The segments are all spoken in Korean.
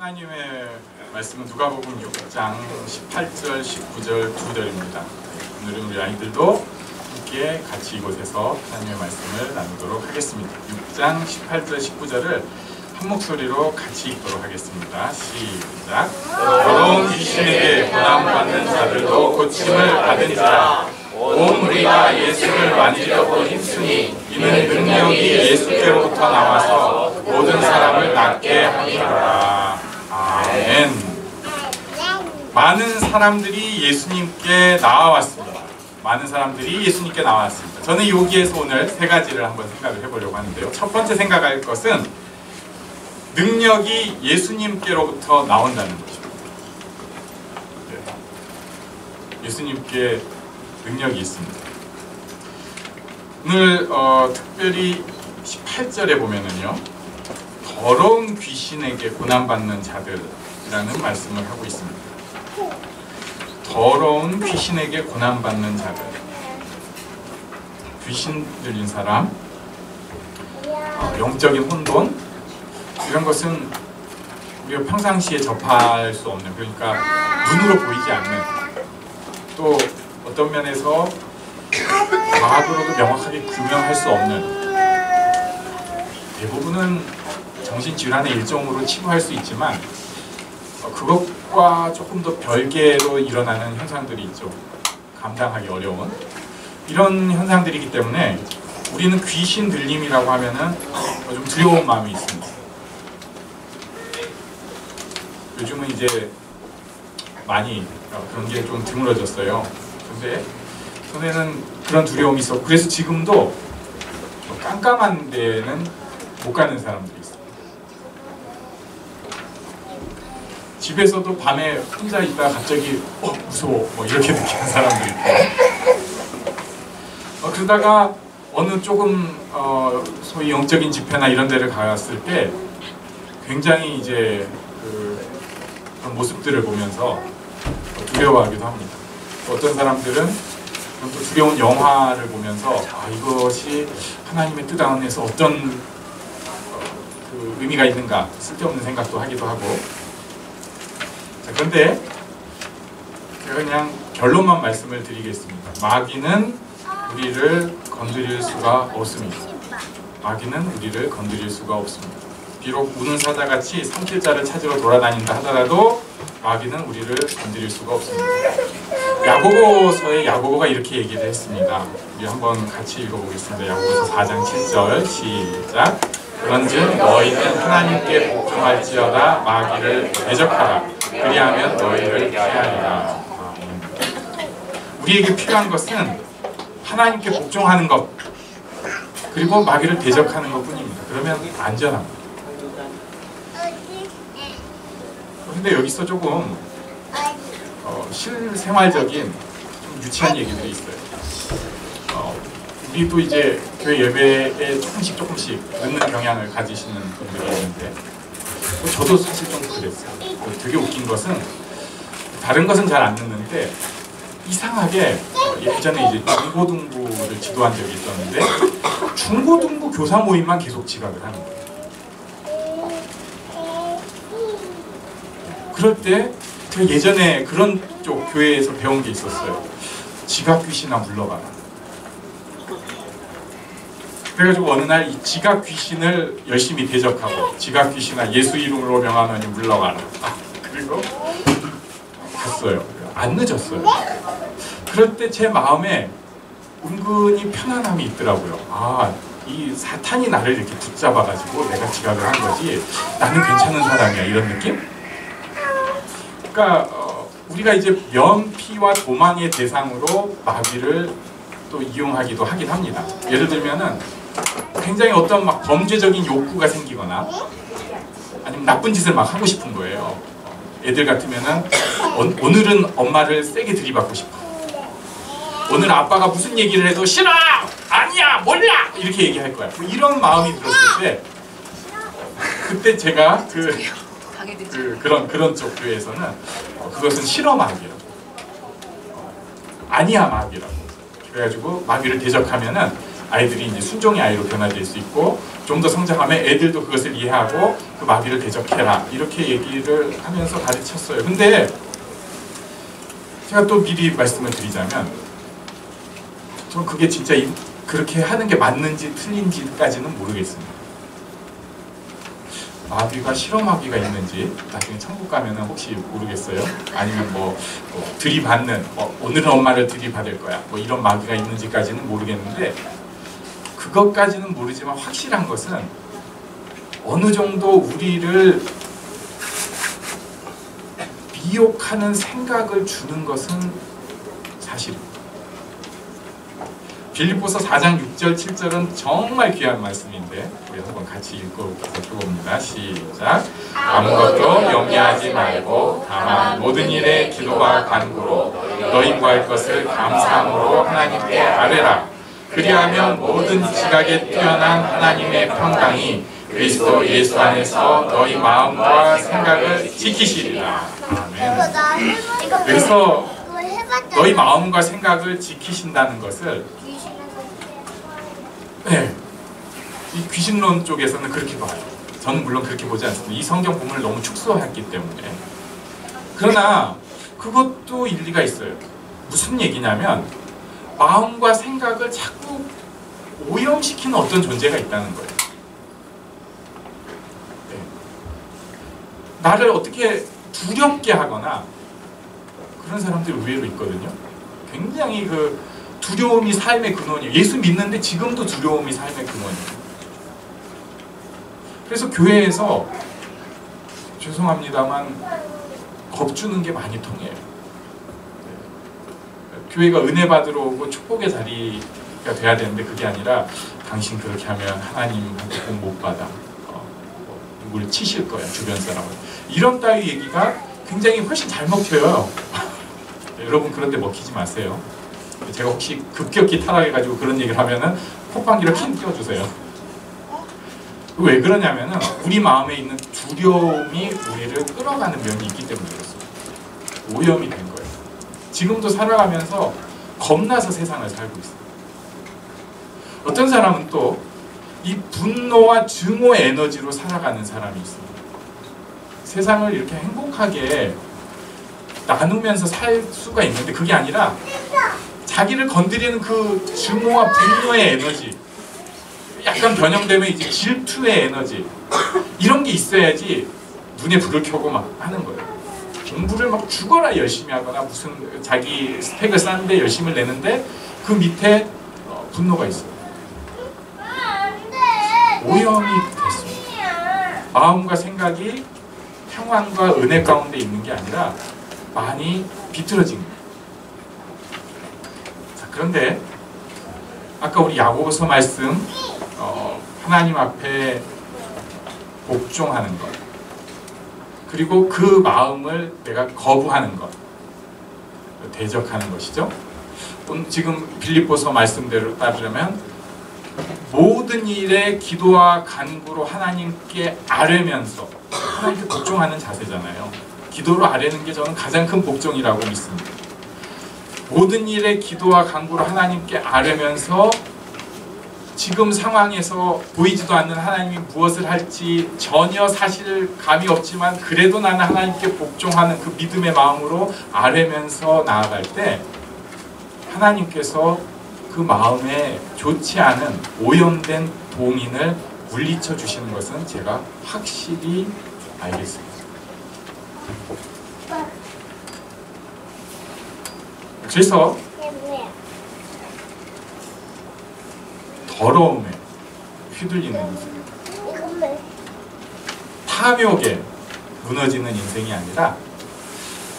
하나님의 말씀은 누가복음 6장 18절, 19절 두 절입니다. 오늘은 우리 아이들도 함께 같이 이곳에서 하나님의 말씀을 나누도록 하겠습니다. 6장 18절, 19절을 한 목소리로 같이 읽도록 하겠습니다. 시작. 더러운 귀신에게 고난받는 자들도 고침을 받은지라. 온 무리가 예수를 만지려고 힘쓰니 이는 능력이 예수께로부터 나와서 모든 사람을 낫게 함이로라. 아멘. 많은 사람들이 예수님께 나와왔습니다. 많은 사람들이 예수님께 나왔습니다. 저는 여기에서 오늘 세 가지를 한번 생각을 해보려고 하는데요. 첫 번째 생각할 것은 능력이 예수님께로부터 나온다는 것입니다. 예수님께 능력이 있습니다. 오늘 특별히 18절에 보면은요, 더러운 귀신에게 고난받는 자들이라는 말씀을 하고 있습니다. 더러운 귀신에게 고난받는 자들, 귀신 들린 사람, 영적인 혼돈, 이런 것은 우리가 평상시에 접할 수 없는, 그러니까 눈으로 보이지 않는, 또 어떤 면에서 과학으로도 명확하게 규명할 수 없는, 대부분은 정신질환의 일종으로 치부할 수 있지만 그것과 조금 더 별개로 일어나는 현상들이 있죠. 감당하기 어려운 이런 현상들이기 때문에 우리는 귀신 들림이라고 하면은 좀 두려운 마음이 있습니다. 요즘은 이제 많이 그런 게 좀 드물어졌어요. 근데 전에는 그런 두려움이 있었고, 그래서 지금도 깜깜한 데는 못 가는 사람들이 있어요. 집에서도 밤에 혼자 있다가 갑자기 무서워 뭐 이렇게 느끼는 사람들이 있고, 그러다가 어느 조금 소위 영적인 집회나 이런 데를 갔을 때 굉장히 이제 그런 모습들을 보면서 두려워하기도 합니다. 어떤 사람들은 또 두려운 영화를 보면서 이것이 하나님의 뜻 안에서 어떤 그 의미가 있는가, 쓸데없는 생각도 하기도 하고. 자, 그런데 제가 그냥 결론만 말씀을 드리겠습니다. 마귀는 우리를 건드릴 수가 없습니다. 마귀는 우리를 건드릴 수가 없습니다. 비록 우는 사자같이 삼킬자를 찾으러 돌아다닌다 하더라도 마귀는 우리를 건드릴 수가 없습니다. 야고보서에 야고보가 이렇게 얘기를 했습니다. 우리 한번 같이 읽어보겠습니다. 야고보서 4장 7절 시작. 그런즉 너희는 하나님께 복종할지어다 마귀를 대적하라. 그리하면 너희를 피하리라. 우리에게 필요한 것은 하나님께 복종하는 것, 그리고 마귀를 대적하는 것 뿐입니다. 그러면 안전합니다. 근데 여기서 조금 실생활적인 좀 유치한 얘기들이 있어요. 우리도 이제 교회 예배에 조금씩 늦는 경향을 가지시는 분들이 있는데, 저도 사실 좀 그랬어요. 되게 웃긴 것은 다른 것은 잘 안 늦는데 이상하게 예전에 이제 중고등부를 지도한 적이 있었는데 중고등부 교사 모임만 계속 지각을 하는 거예요. 그럴 때 제가 예전에 그런 쪽 교회에서 배운 게 있었어요. 지각 귀신아 물러가라. 그래가지고 어느 날 이 지각 귀신을 열심히 대적하고, 지각 귀신아 예수 이름으로 명하노니 물러가라. 그리고 갔어요. 안 늦었어요. 그럴 때 제 마음에 은근히 편안함이 있더라고요. 이 사탄이 나를 이렇게 붙잡아가지고 내가 지각을 한 거지, 나는 괜찮은 사람이야, 이런 느낌? 그러니까 우리가 이제 면피와 도망의 대상으로 마귀를 또 이용하기도 하긴 합니다. 예를 들면은 굉장히 어떤 막 범죄적인 욕구가 생기거나 아니면 나쁜 짓을 막 하고 싶은 거예요. 애들 같으면은 오늘은 엄마를 세게 들이받고 싶어. 오늘 아빠가 무슨 얘기를 해도 싫어! 아니야! 몰라! 이렇게 얘기할 거야. 이런 마음이 들었을 때, 그때 제가 그런 쪽 교회에서는 그것은 싫어 마귀라고, 아니야 마귀라고, 그래가지고 마귀를 대적하면은 아이들이 이제 순종의 아이로 변화될 수 있고 좀 더 성장하면 애들도 그것을 이해하고 그 마비를 대적해라 이렇게 얘기를 하면서 가르쳤어요. 근데 제가 또 미리 말씀을 드리자면 저는 그게 진짜 그렇게 하는 게 맞는지 틀린지까지는 모르겠습니다. 마비가 실험마비가 있는지 나중에 천국 가면은 혹시 모르겠어요. 아니면 뭐 들이받는 오늘은 엄마를 들이받을 거야 뭐 이런 마비가 있는지까지는 모르겠는데 그것까지는 모르지만 확실한 것은 어느 정도 우리를 미혹하는 생각을 주는 것은 사실입니다. 빌립보서 4장 6절 7절은 정말 귀한 말씀인데 우리 한번 같이 읽어봅니다. 시작. 아무것도 염려하지 말고 다만 모든 일에 기도와 간구로 너희 구할 것을 감사함으로 하나님께 아뢰라. 그리하면 모든 지각에 뛰어난 하나님의 평강이 그리스도 예수 안에서 너희 마음과 생각을 지키시리라. 아멘. 그래서 너희 마음과 생각을 지키신다는 것을 이 귀신론 쪽에서는 그렇게 봐요. 저는 물론 그렇게 보지 않습니다. 이 성경 본문을 너무 축소했기 때문에. 그러나 그것도 일리가 있어요. 무슨 얘기냐면 마음과 생각을 자꾸 오염시키는 어떤 존재가 있다는 거예요. 나를 어떻게 두렵게 하거나 그런 사람들이 의외로 있거든요. 굉장히 그 두려움이 삶의 근원이에요. 예수 믿는데 지금도 두려움이 삶의 근원이에요. 그래서 교회에서 죄송합니다만 겁주는 게 많이 통해요. 교회가 은혜 받으러 오고 축복의 자리가 돼야 되는데 그게 아니라 당신 그렇게 하면 하나님한테 복 못 받아. 누구를 치실 거야 주변 사람을. 이런 따위 얘기가 굉장히 훨씬 잘 먹혀요. 여러분 그런데 먹히지 마세요. 제가 혹시 급격히 타락해가지고 그런 얘기를 하면은 콧방귀를 킹 띄워주세요. 왜 그러냐면은 우리 마음에 있는 두려움이 우리를 끌어가는 면이 있기 때문에 그렇습니다. 오염이 된 거예요. 지금도 살아가면서 겁나서 세상을 살고 있어요. 어떤 사람은 또 이 분노와 증오의 에너지로 살아가는 사람이 있습니다. 세상을 이렇게 행복하게 나누면서 살 수가 있는데 그게 아니라 자기를 건드리는 그 증오와 분노의 에너지, 약간 변형되면 이제 질투의 에너지, 이런 게 있어야지 눈에 불을 켜고 막 하는 거예요. 공부를 막 죽어라 열심히 하거나 무슨 자기 스펙을 쌓는데 열심을 내는데 그 밑에 분노가 있어요. 오염이 됐습니다. 마음과 생각이 평안과 은혜 가운데 있는 게 아니라 많이 비틀어진 거예요. 자, 그런데 아까 우리 야고보서 말씀 하나님 앞에 복종하는 것 그리고 그 마음을 내가 거부하는 것 대적하는 것이죠. 지금 빌립보서 말씀대로 따르려면 모든 일에 기도와 간구로 하나님께 아뢰면서 하나님께 복종하는 자세잖아요. 기도로 아뢰는 게 저는 가장 큰 복종이라고 믿습니다. 모든 일에 기도와 간구로 하나님께 아뢰면서 지금 상황에서 보이지도 않는 하나님이 무엇을 할지 전혀 사실 감이 없지만 그래도 나는 하나님께 복종하는 그 믿음의 마음으로 아뢰면서 나아갈 때 하나님께서 그 마음에 좋지 않은 오염된 동인을 물리쳐 주시는 것은 제가 확실히 알겠습니다. 그래서 더러움에 휘둘리는 인생, 탐욕에 무너지는 인생이 아니라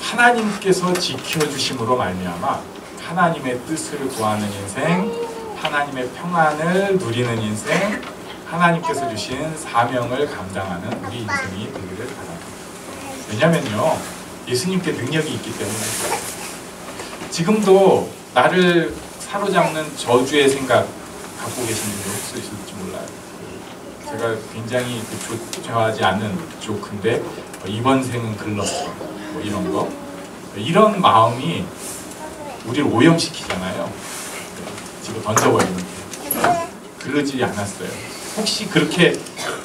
하나님께서 지켜주심으로 말미암아 하나님의 뜻을 구하는 인생, 하나님의 평안을 누리는 인생, 하나님께서 주신 사명을 감당하는 우리 인생이 되기를 바랍니다. 왜냐면요, 예수님께 능력이 있기 때문에. 지금도 나를 사로잡는 저주의 생각 갖고 계신 분이 있을지 몰라요. 제가 굉장히 좋아하지 않는 조크인데 이번 생은 글렀어 뭐 이런 거, 이런 마음이 우리를 오염시키잖아요. 지금 던져버리는 게. 그러지 않았어요. 혹시 그렇게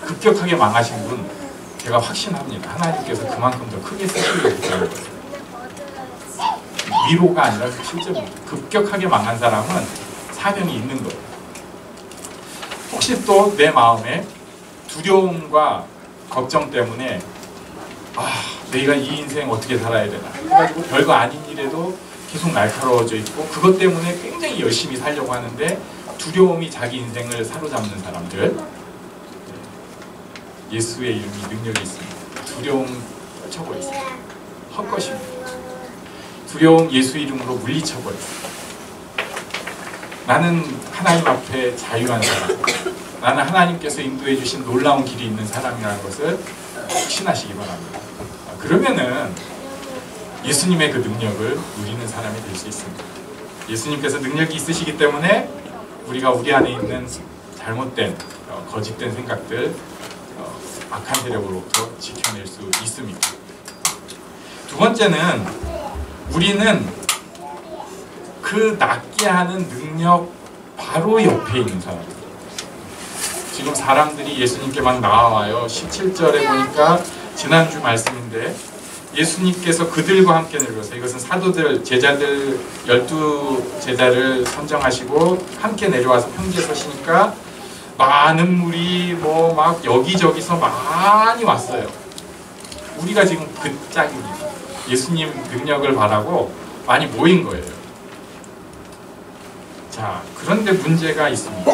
급격하게 망하신 분 제가 확신합니다. 하나님께서 그만큼 더 크게 쓰시려고 그러는 거예요. 위로가 아니라 실제로 급격하게 망한 사람은 사명이 있는 거예요. 혹시 또 내 마음에 두려움과 걱정 때문에 내가 이 인생 어떻게 살아야 되나 해가지고 별거 아닌 일에도 계속 날카로워져 있고 그것 때문에 굉장히 열심히 살려고 하는데 두려움이 자기 인생을 사로잡는 사람들, 예수의 이름이 능력이 있습니다. 두려움 떨쳐버렸습니다. 헛것입니다. 두려움 예수 이름으로 물리쳐버렸습니다. 나는 하나님 앞에 자유한 사람, 나는 하나님께서 인도해 주신 놀라운 길이 있는 사람이라는 것을 확신하시기 바랍니다. 그러면은 예수님의 그 능력을 누리는 사람이 될 수 있습니다. 예수님께서 능력이 있으시기 때문에 우리가 우리 안에 있는 잘못된 거짓된 생각들, 악한 세력으로부터 지켜낼 수 있습니다. 두 번째는 우리는 그 낫게 하는 능력 바로 옆에 있는 사람입니다. 지금 사람들이 예수님께 막 나와요. 17절에 보니까 지난주 말씀인데 예수님께서 그들과 함께 내려오세요. 이것은 사도들, 제자들 12제자를 선정하시고 함께 내려와서 평지에 서시니까 많은 물이 뭐 막 여기저기서 많이 왔어요. 우리가 지금 그 짝입니다. 예수님 능력을 바라고 많이 모인 거예요. 자, 그런데 문제가 있습니다.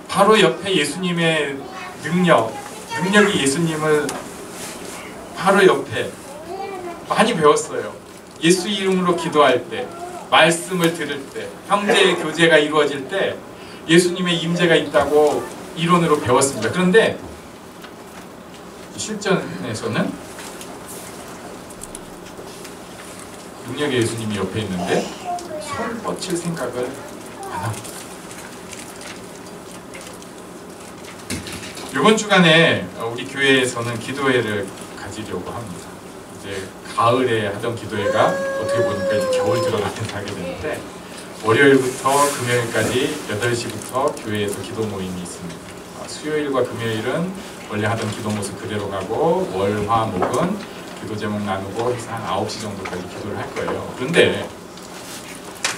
바로 옆에 예수님의 능력이 예수님을 바로 옆에 많이 배웠어요. 예수 이름으로 기도할 때, 말씀을 들을 때, 형제의 교제가 이루어질 때 예수님의 임재가 있다고 이론으로 배웠습니다. 그런데 실전에서는 능력의 예수님이 옆에 있는데 손 뻗칠 생각을 안 합니다. 이번 주간에 우리 교회에서는 기도회를 가지려고 합니다. 이제 가을에 하던 기도회가 어떻게 보니까 이제 겨울 들어가면서 하게 되는데 월요일부터 금요일까지 8시부터 교회에서 기도 모임이 있습니다. 수요일과 금요일은 원래 하던 기도 모습 그대로 가고 월, 화, 목은 기도 제목 나누고 해서 한 9시 정도까지 기도를 할 거예요. 그런데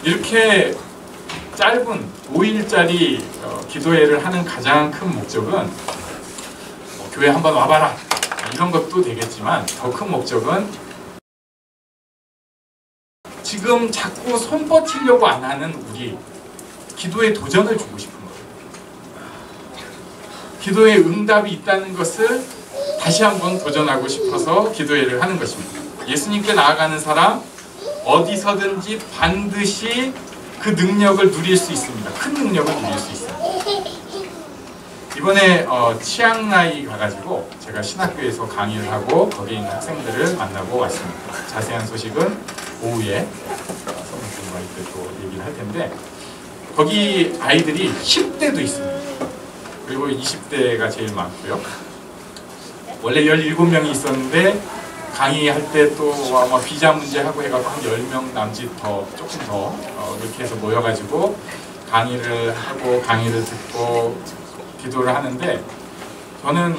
이렇게 짧은 5일짜리 기도회를 하는 가장 큰 목적은 교회 한번 와봐라 이런 것도 되겠지만 더 큰 목적은 지금 자꾸 손 뻗치려고 안 하는 우리 기도에 도전을 주고 싶은 거예요. 기도에 응답이 있다는 것을 다시 한번 도전하고 싶어서 기도회를 하는 것입니다. 예수님께 나아가는 사람 어디서든지 반드시 그 능력을 누릴 수 있습니다. 큰 능력을 누릴 수 있어요. 이번에 치앙라이 가가지고 제가 신학교에서 강의를 하고 거기에 있는 학생들을 만나고 왔습니다. 자세한 소식은 오후에 성경과 이때 또 얘기를 할 텐데 거기 아이들이 10대도 있습니다. 그리고 20대가 제일 많고요. 원래 17명이 있었는데 강의할 때 또 비자 문제하고 해가지고 한 10명 남짓 더 조금 더 이렇게 해서 모여가지고 강의를 하고 강의를 듣고 기도를 하는데 저는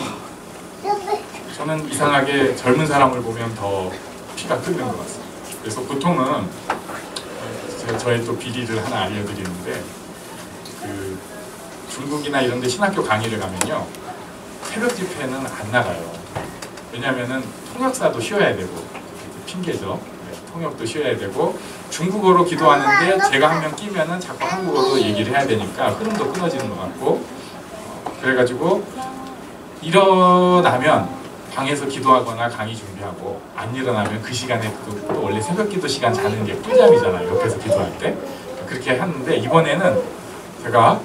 이상하게 젊은 사람을 보면 더 피가 끓는 것 같습니다. 그래서 보통은 제가 저의 또 비리를 하나 알려드리는데 그 중국이나 이런 데 신학교 강의를 가면요 새벽 집회는 안 나가요. 왜냐면은 통역사도 쉬어야 되고 핑계죠. 통역도 쉬어야 되고 중국어로 기도하는데 제가 한 명 끼면은 자꾸 한국어로 얘기를 해야 되니까 흐름도 끊어지는 것 같고 그래가지고 일어나면 방에서 기도하거나 강의 준비하고 안 일어나면 그 시간에 또 원래 새벽 기도 시간 자는 게 꿀잠이잖아요. 옆에서 기도할 때 그렇게 하는데 이번에는 제가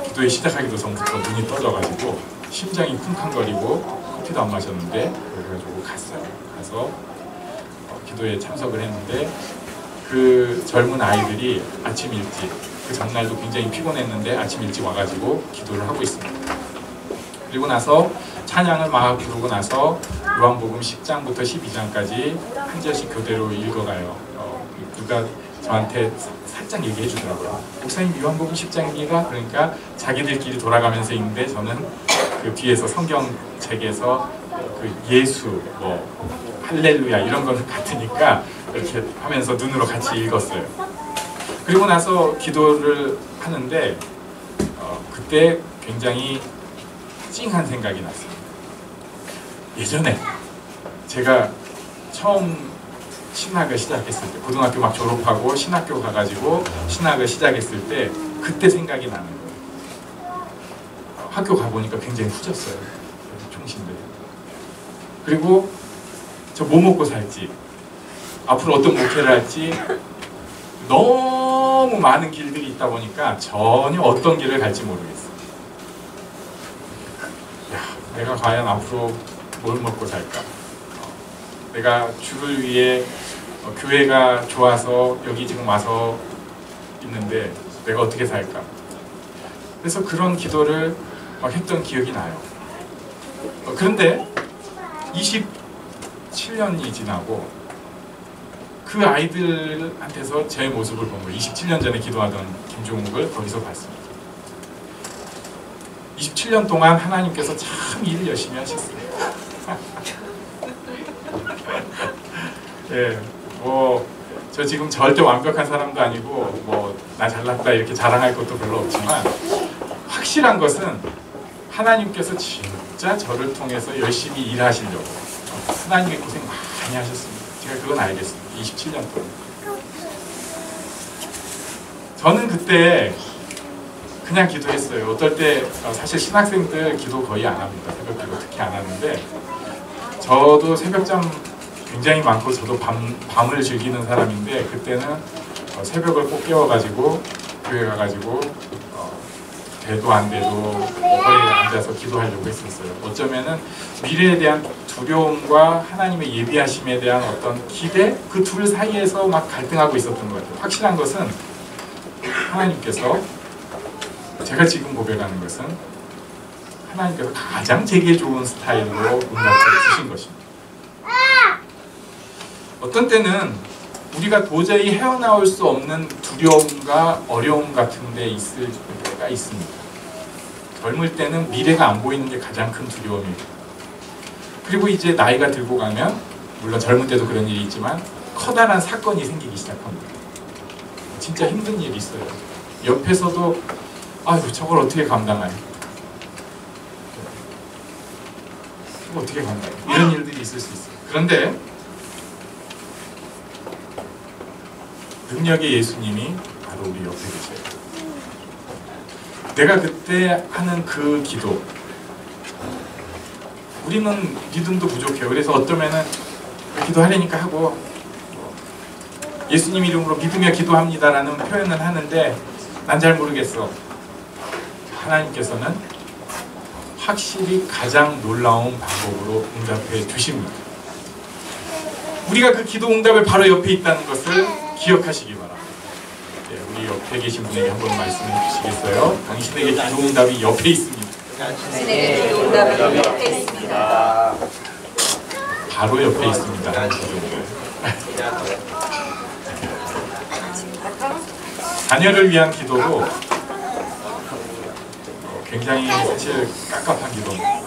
기도회 시작하기도 전부터 눈이 떠져가지고 심장이 쿵쾅거리고 커피도 안 마셨는데 그래가지고 갔어요. 가서 기도에 참석을 했는데 그 젊은 아이들이 아침 일찍 그 전날도 굉장히 피곤했는데 아침 일찍 와가지고 기도를 하고 있습니다. 그리고 나서 찬양을 막 부르고 나서 요한복음 10장부터 12장까지 한 절씩 교대로 읽어가요. 누가 저한테 살짝 얘기해 주더라고요. 목사님 요한복음 10장입니다. 그러니까 자기들끼리 돌아가면서 읽는데 저는 그 뒤에서 성경책에서 그 예수, 뭐 할렐루야 이런 거는 같으니까 이렇게 하면서 눈으로 같이 읽었어요. 그리고 나서 기도를 하는데 그때 굉장히 찡한 생각이 났어요. 예전에 제가 처음 신학을 시작했을 때, 고등학교 막 졸업하고 신학교 가가지고 신학을 시작했을 때 그때 생각이 나는 거예요. 학교 가보니까 굉장히 후졌어요. 총신들. 그리고 저 뭐 먹고 살지, 앞으로 어떤 목회를 할지 너무 많은 길들이 있다 보니까 전혀 어떤 길을 갈지 모르겠어. 야, 내가 과연 앞으로 뭘 먹고 살까? 내가 주를 위해 교회가 좋아서 여기 지금 와서 있는데 내가 어떻게 살까? 그래서 그런 기도를 막 했던 기억이 나요. 그런데 27년이 지나고 그 아이들한테서 제 모습을 본 거예요. 27년 전에 기도하던 김종욱을 거기서 봤습니다. 27년 동안 하나님께서 참 일을 열심히 하셨어요. 예, 뭐 저 지금 절대 완벽한 사람도 아니고 뭐 나 잘났다 이렇게 자랑할 것도 별로 없지만 확실한 것은 하나님께서 진짜 저를 통해서 열심히 일하시려고 하나님의 고생 많이 하셨습니다. 제가 그건 알겠습니다. 27년 동안. 저는 그때 그냥 기도했어요. 어떨 때 사실 신학생들 기도 거의 안 합니다. 새벽 기도 특히 안 하는데 저도 새벽잠 굉장히 많고 저도 밤을 즐기는 사람인데 그때는 새벽을 꼭 깨워가지고 교회 가가지고 돼도 안 돼도 거리에 앉아서 기도하려고 했었어요. 어쩌면은 미래에 대한 두려움과 하나님의 예비하심에 대한 어떤 기대, 그 둘 사이에서 막 갈등하고 있었던 것 같아요. 확실한 것은 하나님께서, 제가 지금 고백하는 것은 하나님께서 가장 제게 좋은 스타일로 응답을 주신 것입니다. 어떤 때는 우리가 도저히 헤어나올 수 없는 두려움과 어려움 같은 데 있을 때가 있습니다. 젊을 때는 미래가 안 보이는 게 가장 큰 두려움입니다. 그리고 이제 나이가 들고 가면, 물론 젊을 때도 그런 일이 있지만 커다란 사건이 생기기 시작합니다. 진짜 힘든 일이 있어요. 옆에서도 아유 저걸 어떻게 감당하냐, 저걸 어떻게 감당해, 이런 일들이 있을 수 있어요. 그런데 능력의 예수님이 바로 우리 옆에 계셔요. 내가 그때 하는 그 기도, 우리는 믿음도 부족해요. 그래서 어쩌면은 기도하려니까 하고 예수님 이름으로 믿으며 기도합니다라는 표현을 하는데 난 잘 모르겠어. 하나님께서는 확실히 가장 놀라운 방법으로 응답해 주십니다. 우리가 그 기도 응답을 바로 옆에 있다는 것을 기억하시기 바랍니다. 네, 우리 옆에 계신 분에게 한번 말씀해 주시겠어요? 당신에게 기도 응답이 옆에 있습니다. 당신에게 기도 응답이 옆에 있습니다. 바로 옆에 있습니다. 자녀를 위한 기도도 굉장히 사실 깝깝한 기도입니다.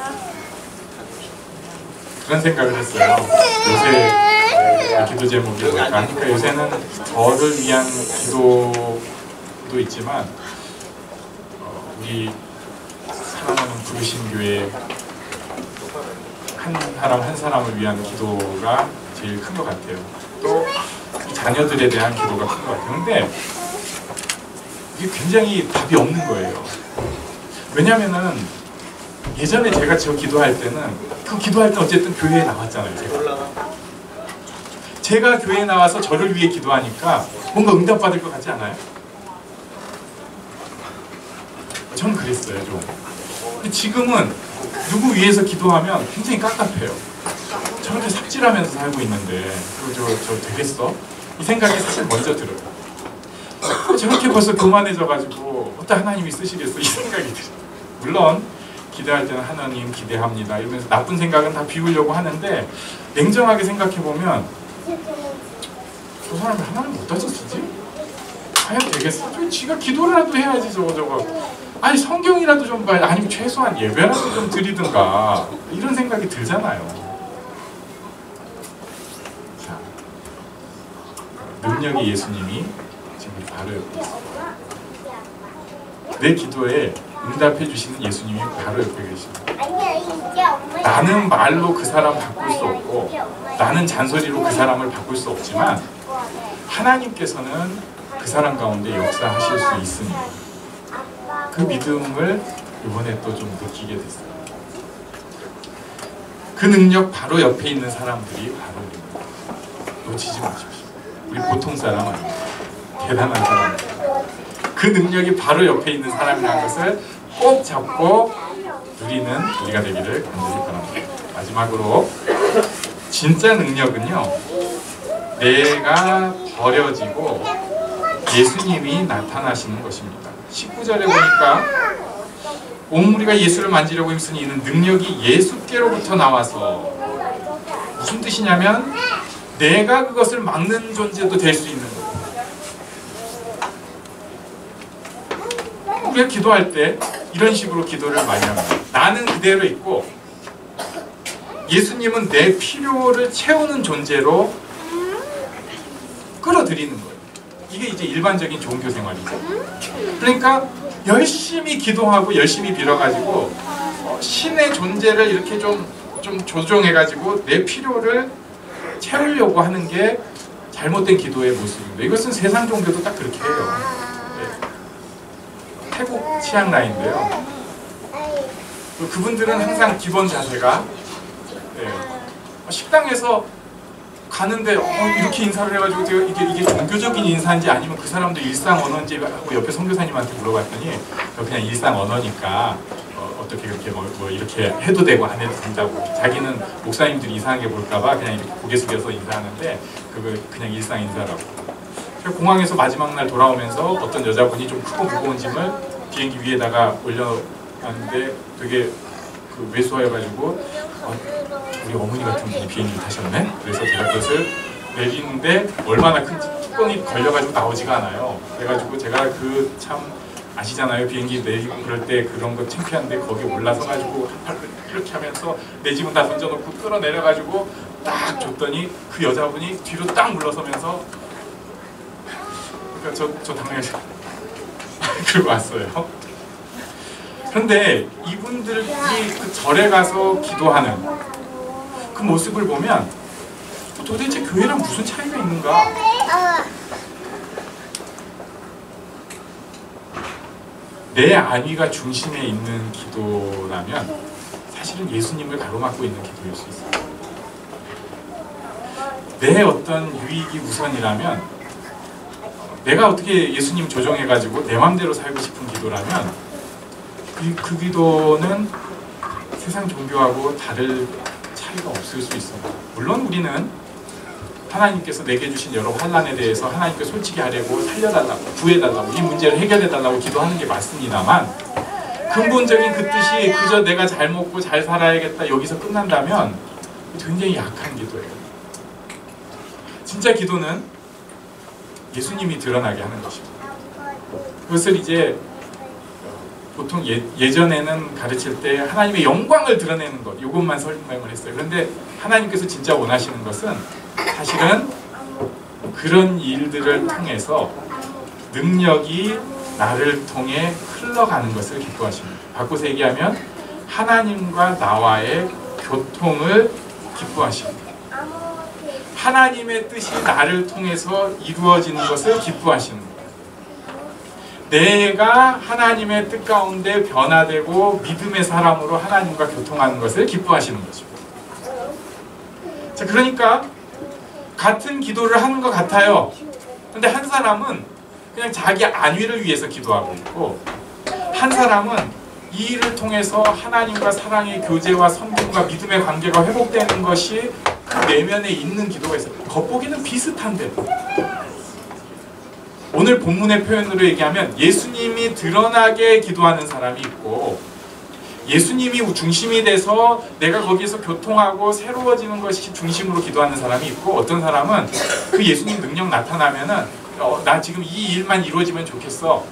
그런 생각을 했어요. 요새 기도 제목이 뭘까 하니까 요새는 저를 위한 기도도 있지만 우리 사랑하는 부르신 교회 한 사람 한 사람을 위한 기도가 제일 큰 것 같아요. 또 자녀들에 대한 기도가 큰 것 같아요. 근데 이게 굉장히 답이 없는 거예요. 왜냐면은 예전에 제가 저 기도할 때는 그 기도할 때 어쨌든 교회에 나왔잖아요. 제가 교회에 나와서 저를 위해 기도하니까 뭔가 응답받을 것 같지 않아요? 전 그랬어요, 좀. 근데 지금은 누구 위해서 기도하면 굉장히 깝깝해요. 저렇게 삽질하면서 살고 있는데 저 되겠어? 이 생각이 사실 먼저 들어요. 저렇게 벌써 교만해져가지고 어떻게 하나님이 쓰시겠어? 이 생각이 들어요. 물론 기대할 때는 하나님 기대합니다 이러면서 나쁜 생각은 다 비우려고 하는데 냉정하게 생각해보면 저 사람이 하나님 어디다 쓰지? 과연 되겠어? 좀 지가 기도라도 해야지 저거. 아니 성경이라도 좀 봐야, 아니면 최소한 예배라도 좀 드리든가, 이런 생각이 들잖아요. 자, 능력의 예수님이 지금 바로 옆에 있습니다. 내 기도에 응답해 주시는 예수님이 바로 옆에 계십니다. 나는 말로 그 사람 바꿀 수 없고, 나는 잔소리로 그 사람을 바꿀 수 없지만 하나님께서는 그 사람 가운데 역사하실 수 있으니, 그 믿음을 이번에 또 좀 느끼게 됐어요. 그 능력 바로 옆에 있는 사람들이 바로 우리입니다. 놓치지 마십시오. 우리 보통 사람 아니에요. 대단한 사람입니다. 그 능력이 바로 옆에 있는 사람이라는 것을 꼭 잡고 누리는 우리가 되기를 간절히 바랍니다. 마지막으로, 진짜 능력은요, 내가 버려지고 예수님이 나타나시는 것입니다. 19절에 보니까 온 무리가 예수를 만지려고 힘쓰니 이는 능력이 예수께로부터 나와서, 무슨 뜻이냐면 내가 그것을 막는 존재도 될 수 있는 거예요. 우리가 기도할 때 이런 식으로 기도를 많이 합니다. 나는 그대로 있고 예수님은 내 필요를 채우는 존재로 끌어들이는 거예요. 이게 이제 일반적인 종교 생활이죠. 그러니까 열심히 기도하고 열심히 빌어가지고 신의 존재를 이렇게 좀 조종해가지고 내 필요를 채우려고 하는 게 잘못된 기도의 모습입니다. 이것은 세상 종교도 딱 그렇게 해요. 네. 태국 치앙라이인데요. 그분들은 항상 기본 자세가, 네, 식당에서 가는데 이렇게 인사를 해가지고 제가 이게 종교적인 인사인지 아니면 그 사람도 일상 언어인지 하고 옆에 선교사님한테 물어봤더니 그냥 일상 언어니까 어떻게 그렇게 뭐 이렇게 해도 되고 안 해도 된다고, 자기는 목사님들이 이상하게 볼까봐 그냥 이렇게 고개 숙여서 인사하는데 그걸 그냥 일상 인사라고. 공항에서 마지막 날 돌아오면서 어떤 여자분이 좀 크고 무거운 짐을 비행기 위에다가 올려놨는데 되게 왜소해가지고 우리 어머니 같은 분이 비행기 타셨네? 그래서 제가 그것을 내리는데 얼마나 큰지 뚜껑이 걸려가지고 나오지가 않아요. 그래가지고 제가 참 아시잖아요. 비행기 내리고 그럴 때 그런 거 창피한데 거기 올라서가지고 한 팔을 이렇게 하면서 내 짐은 다 던져놓고 끌어내려가지고 딱 줬더니 그 여자분이 뒤로 딱 물러서면서, 그러니까 저 당연히 그러고 왔어요. 그런데 이분들이 그 절에 가서 기도하는 그 모습을 보면 도대체 교회랑 무슨 차이가 있는가? 내 안위가 중심에 있는 기도라면 사실은 예수님을 가로막고 있는 기도일 수 있어요. 내 어떤 유익이 우선이라면, 내가 어떻게 예수님 조정해가지고 내 맘대로 살고 싶은 기도라면 그 기도는 세상 종교하고 다를 차이가 없을 수 있어요. 물론 우리는 하나님께서 내게 주신 여러 환난에 대해서 하나님께 솔직히 하려고 살려달라고, 구해달라고, 이 문제를 해결해달라고 기도하는 게 맞습니다만, 근본적인 그 뜻이 그저 내가 잘 먹고 잘 살아야겠다 여기서 끝난다면 굉장히 약한 기도예요. 진짜 기도는 예수님이 드러나게 하는 것입니다. 그것을 이제 보통 예전에는 가르칠 때 하나님의 영광을 드러내는 것, 이것만 설명을 했어요. 그런데 하나님께서 진짜 원하시는 것은 사실은 그런 일들을 통해서 능력이 나를 통해 흘러가는 것을 기뻐하십니다. 바꿔서 얘기하면 하나님과 나와의 교통을 기뻐하십니다. 하나님의 뜻이 나를 통해서 이루어지는 것을 기뻐하시는 거예요. 내가 하나님의 뜻 가운데 변화되고 믿음의 사람으로 하나님과 교통하는 것을 기뻐하시는 것입니다. 자, 그러니까 같은 기도를 하는 것 같아요. 근데 한 사람은 그냥 자기 안위를 위해서 기도하고 있고, 한 사람은 이 일을 통해서 하나님과 사랑의 교제와 섬김과 믿음의 관계가 회복되는 것이 그 내면에 있는 기도가 있어요. 겉보기는 비슷한데, 오늘 본문의 표현으로 얘기하면 예수님이 드러나게 기도하는 사람이 있고, 예수님이 중심이 돼서 내가 거기서 교통하고 새로워지는 것이 중심으로 기도하는 사람이 있고, 어떤 사람은 그 예수님 능력 나타나면은 나 지금 이 일만 이루어지면 좋겠어.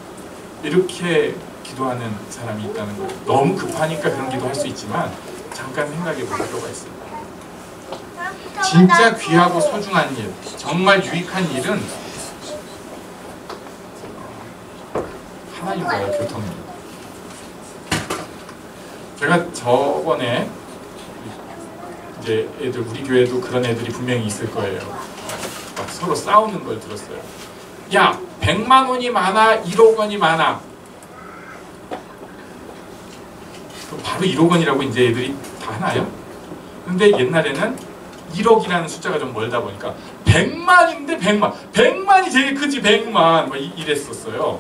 이렇게 기도하는 사람이 있다는 거예요. 너무 급하니까 그런 기도할 수 있지만 잠깐 생각해 볼 필요가 있습니다. 진짜 귀하고 소중한 일, 정말 유익한 일은 하나님과의 교통입니다. 제가 저번에 이제 애들, 우리 교회도 그런 애들이 분명히 있을 거예요. 막 서로 싸우는 걸 들었어요. 야, 100만 원이 많아, 1억 원이 많아. 그럼 바로 1억 원이라고 이제 애들이 다 하나요? 근데 옛날에는 1억이라는 숫자가 좀 멀다 보니까 100만인데 100만, 100만이 제일 크지 100만, 뭐 이랬었어요.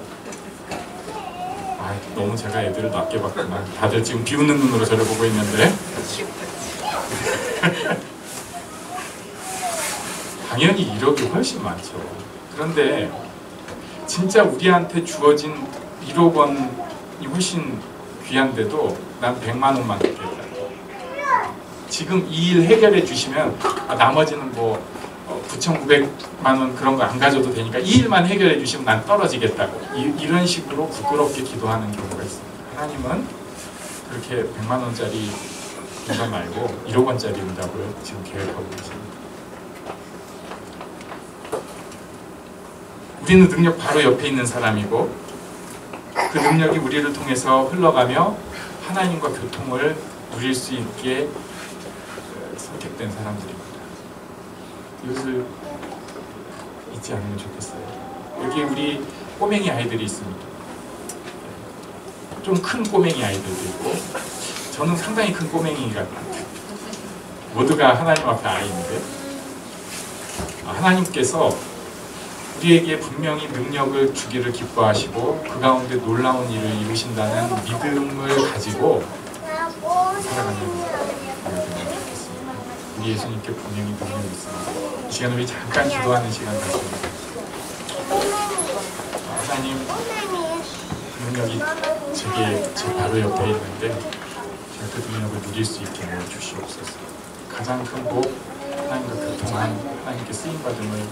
아, 너무 제가 애들을 낮게 봤구나. 다들 지금 비웃는 눈으로 저를 보고 있는데 당연히 1억이 훨씬 많죠. 그런데 진짜 우리한테 주어진 1억 원이 훨씬 귀한데도 난 100만 원만 받겠다. 지금 이 일 해결해 주시면 나머지는 뭐 9,900만 원 그런 거 안 가져도 되니까 이 일만 해결해 주시면 난 떨어지겠다고 이런 식으로 부끄럽게 기도하는 경우가 있습니다. 하나님은 그렇게 100만 원짜리 응답 말고 1억 원짜리 응답을 지금 계획하고 계십니다. 우리는 능력 바로 옆에 있는 사람이고 그 능력이 우리를 통해서 흘러가며 하나님과 교통을 누릴 수 있게 선택된 사람들입니다. 이것을 잊지 않으면 좋겠어요. 여기 우리 꼬맹이 아이들이 있습니다. 좀 큰 꼬맹이 아이들도 있고 저는 상당히 큰 꼬맹이 같아요. 모두가 하나님 앞에 아이인데 하나님께서 우리에게 분명히 능력을 주기를 기뻐하시고 그 가운데 놀라운 일을 이루신다는 믿음을 가지고 살아가는 좋겠습니다. 우리 예수님께 분명히 능력이 있습니다. 이 시간 우리 잠깐 기도하는 시간 가집니다. 하나님, 능력이 제 바로 옆에 있는데 제가 그 능력을 누릴 수 있게 하여 주시옵소서. 가장 큰 복, 하나님과 교통한 하나님께 쓰임받음을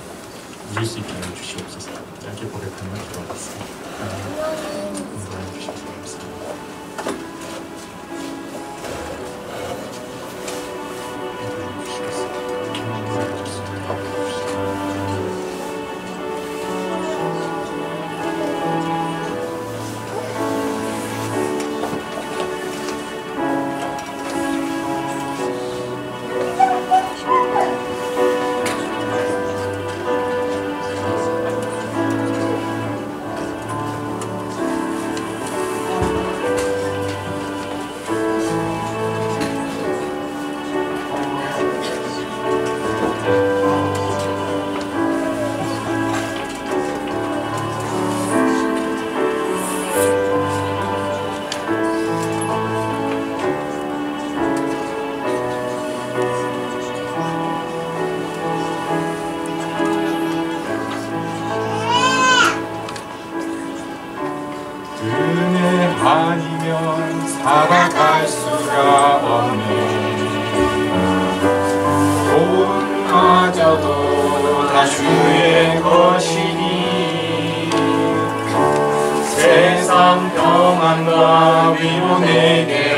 누릴 수 있게 하여 주시옵소서. 짧게 고백하며 기도하겠습니다. 하나님, 인도하여 주셔서 감사합니다. 인도하여 주셔서 인도하여 주셔서 아니면 살아갈 수가 없네. 돈마저도 다 주의 것이니 세상 평안과 위로 내게